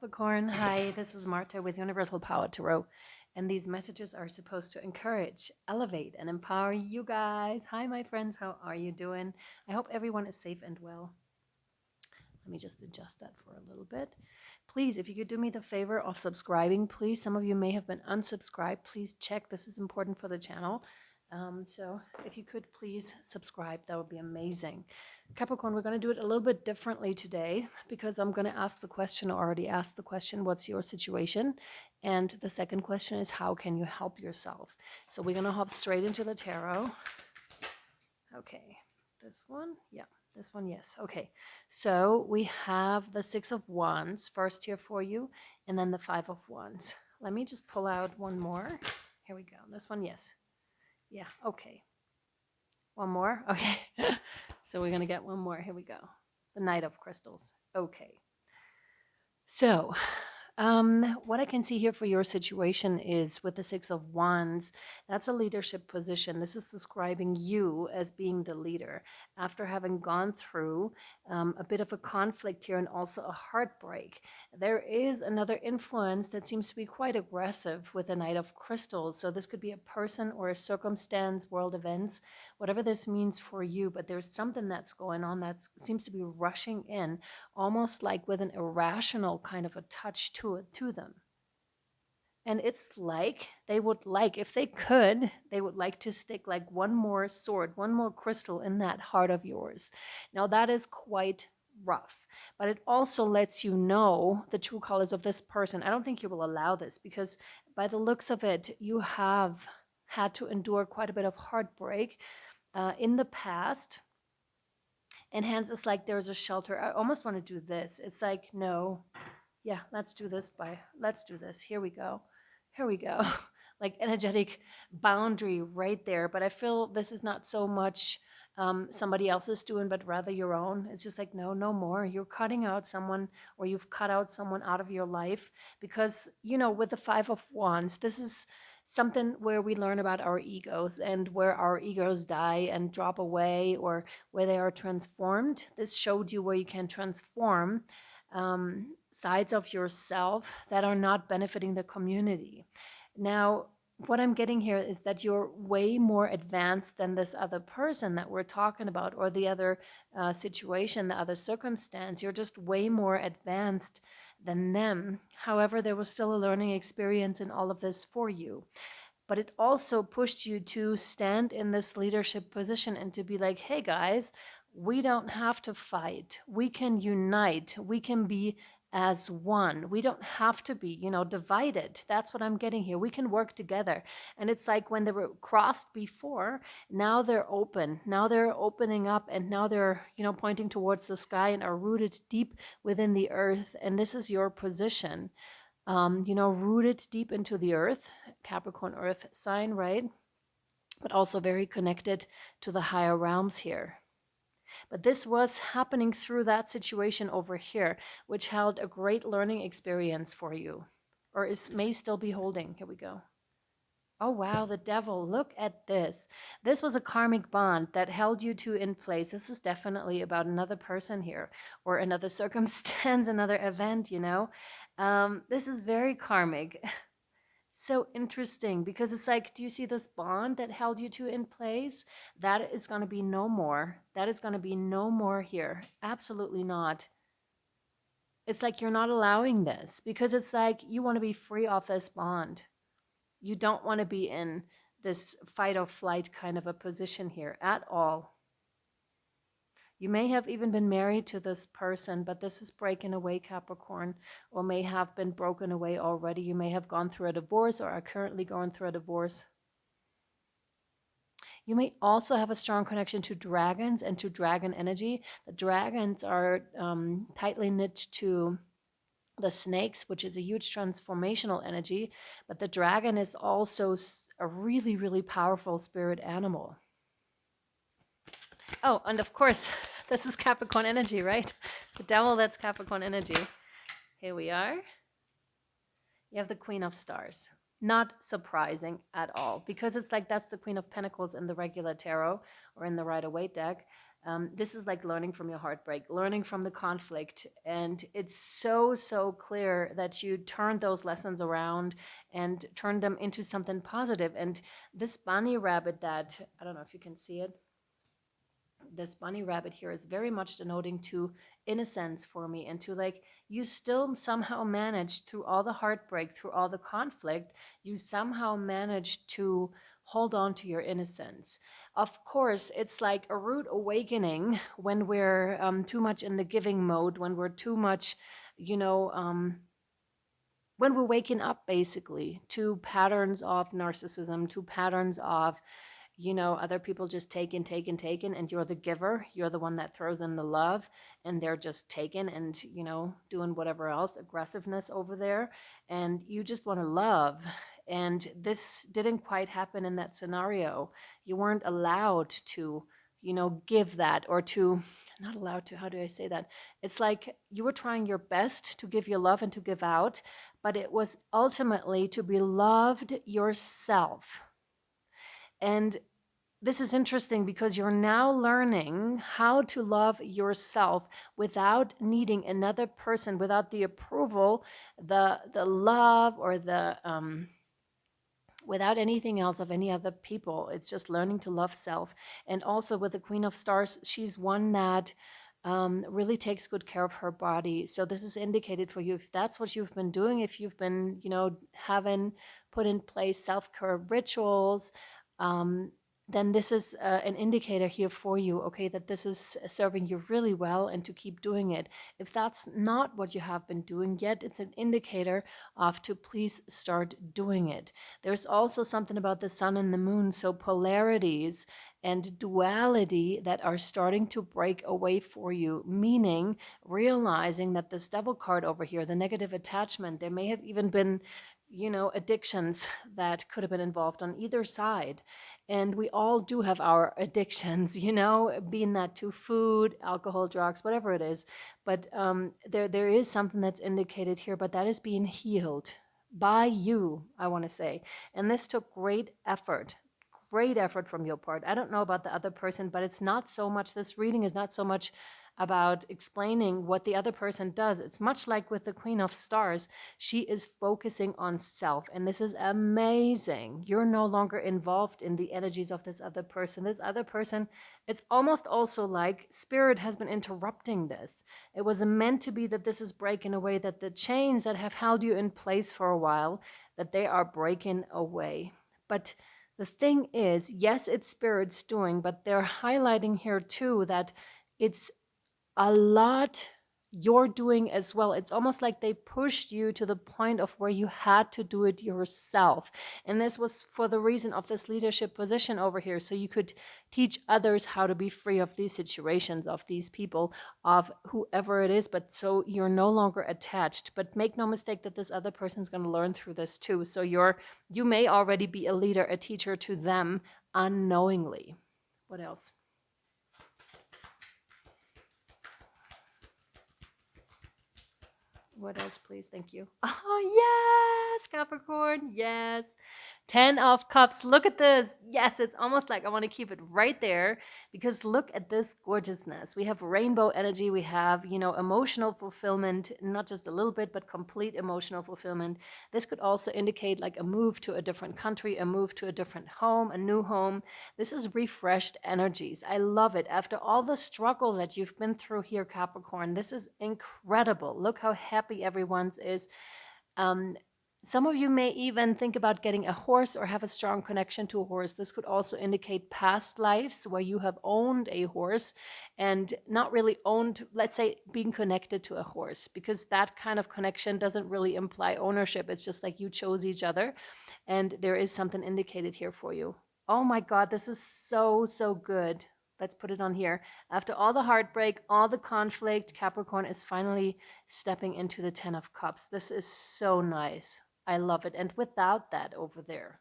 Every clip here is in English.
Capricorn, hi, this is Marta with Universal Power Tarot, and these messages are supposed to encourage, elevate, and empower you guys. Hi, my friends, how are you doing? I hope everyone is safe and well. Let me just adjust that for a little bit. Please, if you could do me the favor of subscribing, please. Some of you may have been unsubscribed. Please check. This is important for the channel. So if you could please subscribe, that would be amazing. Capricorn, we're going to do it a little bit differently today because I'm going to ask the question, or already asked the question, what's your situation? And the second question is, how can you help yourself? So we're going to hop straight into the tarot. Okay, this one, yeah. This one, yes. Okay, so we have the Six of Wands first here for you, and then the Five of Wands. Let me just pull out one more. Here we go. This one, yes. Yeah, okay. One more? Okay. So we're going to get one more. Here we go. The Knight of Crystals. Okay. So what I can see here for your situation is with the Six of Wands, that's a leadership position. This is describing you as being the leader after having gone through a bit of a conflict here and also a heartbreak. There is another influence that seems to be quite aggressive with the Knight of Crystals. So this could be a person or a circumstance, world events, whatever this means for you. But there's something that's going on that seems to be rushing in, almost like with an irrational kind of a touch to them. And it's like they would like, if they could, they would like to stick like one more sword, one more crystal in that heart of yours. Now that is quite rough, but it also lets you know the true colors of this person. I don't think you will allow this because by the looks of it, you have had to endure quite a bit of heartbreak in the past. And hence it's like there's a shelter. I almost want to do this. It's like, no, yeah, let's do this. Let's do this. Here we go. Here we go. Like energetic boundary right there. But I feel this is not so much somebody else's doing, but rather your own. It's just like, no, no more. You're cutting out someone, or you've cut out someone out of your life because, you know, with the Five of Wands, this is something where we learn about our egos and where our egos die and drop away, or where they are transformed. This showed you where you can transform sides of yourself that are not benefiting the community. Now, what I'm getting here is that you're way more advanced than this other person that we're talking about, or the other situation, the other circumstance. You're just way more advanced than them. However, there was still a learning experience in all of this for you. But it also pushed you to stand in this leadership position and to be like, hey guys, we don't have to fight. We can unite. We can be as one. We don't have to be, you know, divided. That's what I'm getting here. We can work together. And it's like when they were crossed before, now they're open. Now they're opening up, and now they're, you know, pointing towards the sky and are rooted deep within the earth. And this is your position, you know, rooted deep into the earth, Capricorn earth sign, right? But also very connected to the higher realms here. But this was happening through that situation over here, which held a great learning experience for you, or may still be holding. Here we go. Oh, wow, the devil. Look at this. This was a karmic bond that held you two in place. This is definitely about another person here, or another circumstance, another event, you know. This is very karmic. So interesting, because it's like, do you see this bond that held you two in place? That is going to be no more. That is going to be no more here. Absolutely not. It's like you're not allowing this, because it's like you want to be free off this bond. You don't want to be in this fight or flight kind of a position here at all. You may have even been married to this person, but this is breaking away, Capricorn, or may have been broken away already. You may have gone through a divorce or are currently going through a divorce. You may also have a strong connection to dragons and to dragon energy. The dragons are tightly knit to the snakes, which is a huge transformational energy, but the dragon is also a really, really powerful spirit animal. Oh, and of course, this is Capricorn energy, right? The devil, that's Capricorn energy. Here we are. You have the Queen of Stars. Not surprising at all, because it's like that's the Queen of Pentacles in the regular tarot or in the Rider-Waite deck. This is like learning from your heartbreak, learning from the conflict. And it's so, so clear that you turn those lessons around and turn them into something positive. And this bunny rabbit that, I don't know if you can see it, this bunny rabbit here is very much denoting to innocence for me, and to like, you still somehow managed through all the heartbreak, through all the conflict, you somehow managed to hold on to your innocence. Of course, it's like a rude awakening when we're too much in the giving mode, when we're too much, you know, when we're waking up basically to patterns of narcissism, to patterns of, other people just taking, and you're the giver. You're the one that throws in the love, and they're just taking and, doing whatever else, aggressiveness over there. And you just want to love. And this didn't quite happen in that scenario. You weren't allowed to, give that, or to, not allowed to, how do I say that? It's like you were trying your best to give your love and to give out, but it was ultimately to be loved yourself. And this is interesting because you're now learning how to love yourself without needing another person, without the approval, the love, or the without anything else of any other people. It's just learning to love self. And also with the Queen of Stars, she's one that really takes good care of her body. So this is indicated for you if that's what you've been doing, if you've been, having put in place self-care rituals, then this is an indicator here for you, okay, that this is serving you really well, and to keep doing it. If that's not what you have been doing yet, it's an indicator of to please start doing it. There's also something about the sun and the moon, so polarities and duality that are starting to break away for you, meaning realizing that this devil card over here, the negative attachment, there may have even been, addictions that could have been involved on either side. And we all do have our addictions, being that to food, alcohol, drugs, whatever it is. But there is something that's indicated here, but that is being healed by you, I want to say. And this took great effort from your part. I don't know about the other person, but it's not so much, this reading is not so much about explaining what the other person does. It's much like with the Queen of Stars. She is focusing on self, and this is amazing. You're no longer involved in the energies of this other person. This other person, it's almost also like spirit has been interrupting this. It was meant to be that this is breaking away, that the chains that have held you in place for a while, that they are breaking away. But the thing is, yes, it's spirit's doing, but they're highlighting here too that it's a lot you're doing as well. It's almost like they pushed you to the point of where you had to do it yourself. And this was for the reason of this leadership position over here. So you could teach others how to be free of these situations, of these people, of whoever it is. But so you're no longer attached. But make no mistake that this other person's going to learn through this too. So you may already be a leader, a teacher to them unknowingly. What else? What else, please? Thank you. Oh, yes, Capricorn. Yes. 10 of Cups. Look at this. Yes, it's almost like I want to keep it right there, because look at this gorgeousness. We have rainbow energy. We have, emotional fulfillment, not just a little bit, but complete emotional fulfillment. This could also indicate like a move to a different country, a move to a different home, a new home. This is refreshed energies. I love it. After all the struggle that you've been through here, Capricorn, this is incredible. Look how happy everyone's is. Some of you may even think about getting a horse or have a strong connection to a horse. This could also indicate past lives where you have owned a horse and not really owned, let's say, being connected to a horse, because that kind of connection doesn't really imply ownership. It's just like you chose each other, and there is something indicated here for you. Oh my God, this is so, so good. Let's put it on here. After all the heartbreak, all the conflict, Capricorn is finally stepping into the 10 of Cups. This is so nice. I love it. And without that over there.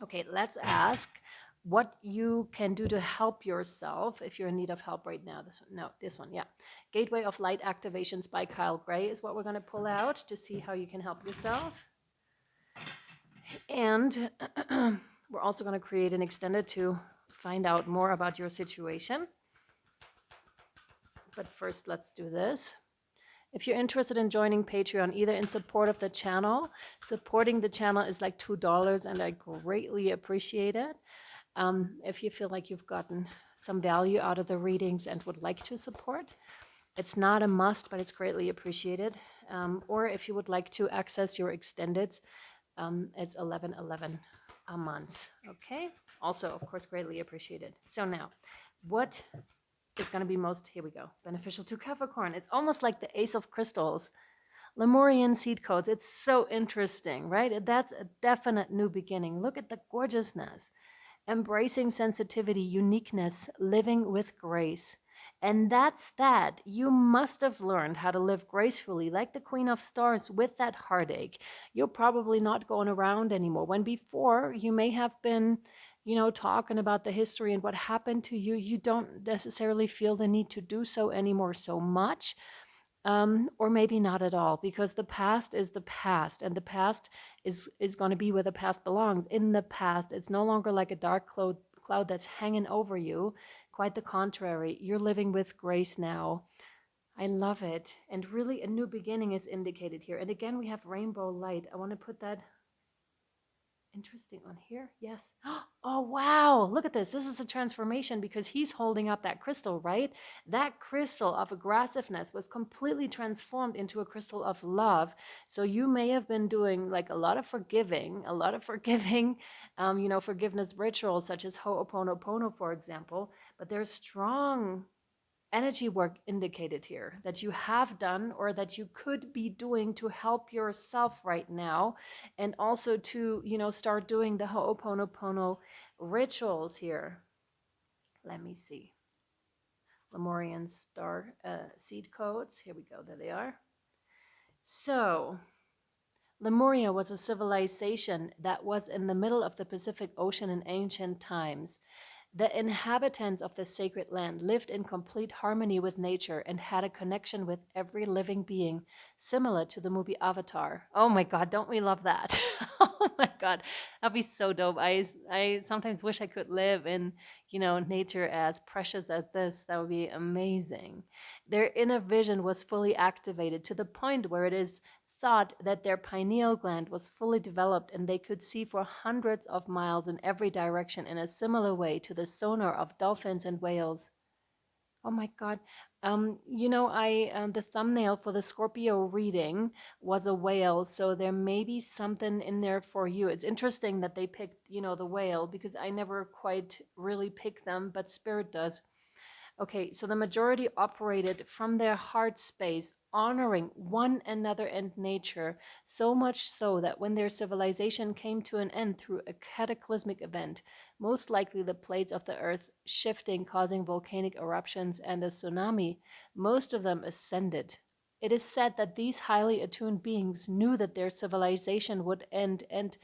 Okay, let's ask what you can do to help yourself if you're in need of help right now. This one, no, this one, yeah. Gateway of Light Activations by Kyle Gray is what we're going to pull out to see how you can help yourself. And we're also going to create an extended to find out more about your situation. But first, let's do this. If you're interested in joining Patreon, either in support of the channel, supporting the channel is like $2, and I greatly appreciate it. If you feel like you've gotten some value out of the readings and would like to support, it's not a must, but it's greatly appreciated. Or if you would like to access your extendeds, it's $11.11 a month. Okay. Also, of course, greatly appreciated. So now, what is going to be most, here we go, beneficial to Capricorn? It's almost like the Ace of Crystals. Lemurian seed codes. It's so interesting, right? That's a definite new beginning. Look at the gorgeousness. Embracing sensitivity, uniqueness, living with grace. And that's that. You must have learned how to live gracefully, like the Queen of Stars, with that heartache. You're probably not going around anymore. When before you may have been, talking about the history and what happened to you, you don't necessarily feel the need to do so anymore so much. Or maybe not at all, because the past is the past, and the past is going to be where the past belongs, in the past. It's no longer like a dark cloud that's hanging over you. Quite the contrary. You're living with grace now. I love it. And really a new beginning is indicated here. And again, we have rainbow light. I want to put that interesting on here. Yes. Oh, wow. Look at this. This is a transformation because he's holding up that crystal, right? That crystal of aggressiveness was completely transformed into a crystal of love. So you may have been doing like a lot of forgiving, forgiveness rituals such as Ho'oponopono, for example. But there's strong energy work indicated here that you have done or that you could be doing to help yourself right now, and also to start doing the Ho'oponopono rituals here. Let me see. Lemurian star seed codes. Here we go. There they are. So Lemuria was a civilization that was in the middle of the Pacific Ocean in ancient times. The inhabitants of the sacred land lived in complete harmony with nature and had a connection with every living being, similar to the movie Avatar. Oh my God, don't we love that? Oh my God, that'd be so dope. I sometimes wish I could live in, nature as precious as this. That would be amazing. Their inner vision was fully activated to the point where it is thought that their pineal gland was fully developed and they could see for hundreds of miles in every direction in a similar way to the sonar of dolphins and whales. Oh my God. The thumbnail for the Scorpio reading was a whale, so there may be something in there for you. It's interesting that they picked, the whale, because I never quite really pick them, but Spirit does. Okay, so the majority operated from their heart space, honoring one another and nature, so much so that when their civilization came to an end through a cataclysmic event, most likely the plates of the earth shifting, causing volcanic eruptions and a tsunami, most of them ascended. It is said that these highly attuned beings knew that their civilization would end and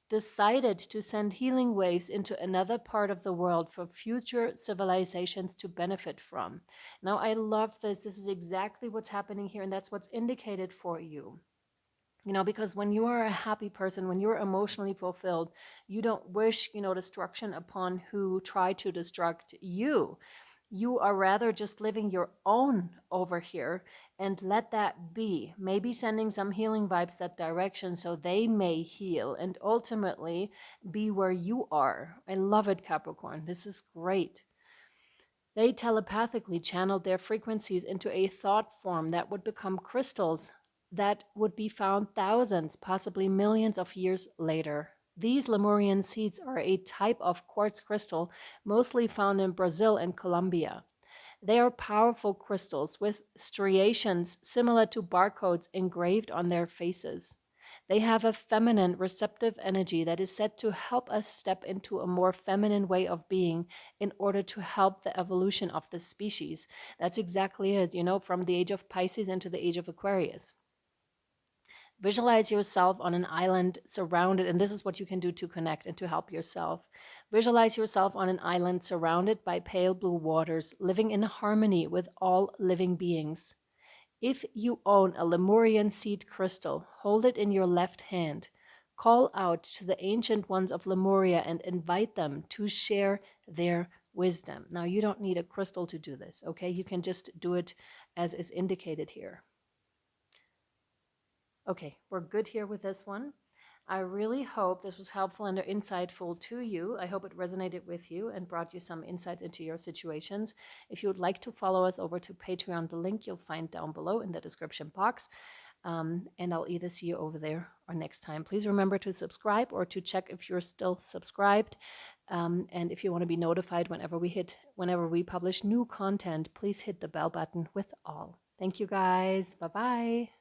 decided to send healing waves into another part of the world for future civilizations to benefit from. Now, I love this. This is exactly what's happening here, and that's what's indicated for you. Because when you are a happy person, when you're emotionally fulfilled, you don't wish, destruction upon who try to destruct you. You are rather just living your own over here, and let that be. Maybe sending some healing vibes that direction so they may heal and ultimately be where you are. I love it, Capricorn. This is great. They telepathically channeled their frequencies into a thought form that would become crystals that would be found thousands, possibly millions of years later. These Lemurian seeds are a type of quartz crystal mostly found in Brazil and Colombia. They are powerful crystals with striations similar to barcodes engraved on their faces. They have a feminine, receptive energy that is said to help us step into a more feminine way of being in order to help the evolution of the species. That's exactly it, from the age of Pisces into the age of Aquarius. Visualize yourself on an island surrounded, and this is what you can do to connect and to help yourself. Visualize yourself on an island surrounded by pale blue waters, living in harmony with all living beings. If you own a Lemurian seed crystal, hold it in your left hand. Call out to the ancient ones of Lemuria and invite them to share their wisdom. Now, you don't need a crystal to do this, okay? You can just do it as is indicated here. Okay, we're good here with this one. I really hope this was helpful and insightful to you. I hope it resonated with you and brought you some insights into your situations. If you would like to follow us over to Patreon, the link you'll find down below in the description box. And I'll either see you over there or next time. Please remember to subscribe or to check if you're still subscribed. And if you want to be notified whenever we publish new content, please hit the bell button with all. Thank you guys. Bye-bye.